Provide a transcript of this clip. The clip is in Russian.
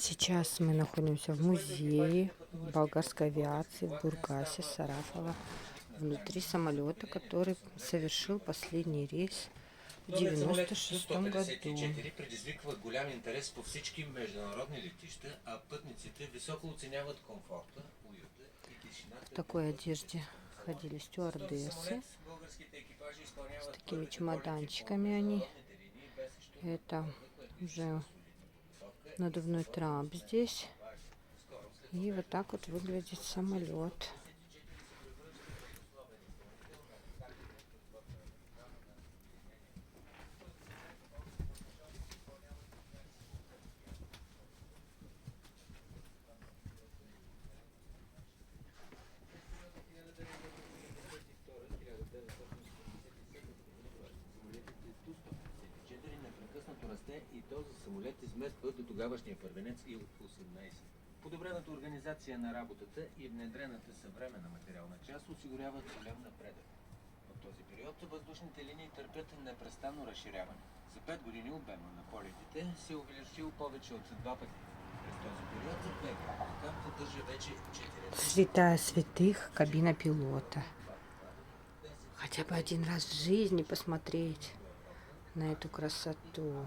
Сейчас мы находимся в музее болгарской авиации в Бургасе, Сарафово, внутри самолета, который совершил последний рейс в 96 году. Предизвиква голям интерес по всички международни летища, а пътниците високо оценяват комфорта, уюта и тишината. В такой одежде ходили стюардессы, с такими чемоданчиками они. Это уже надувной трап здесь. И вот так вот выглядит самолет. Непрекъснато расте и този самолет измества до тогавашния първенец Ил-18. Подобрената организация на работата и внедрената съвременна материална част осигуряват голям напредък. В този период въздушните линии търпят непрестанно разширяване. За 5 години обема на полетите се увеличил повече от 2 пъти. През този период за БГ поддържа вече 4. Святая святых, кабина пилота. Хотя бы один раз в жизни посмотреть на эту красоту.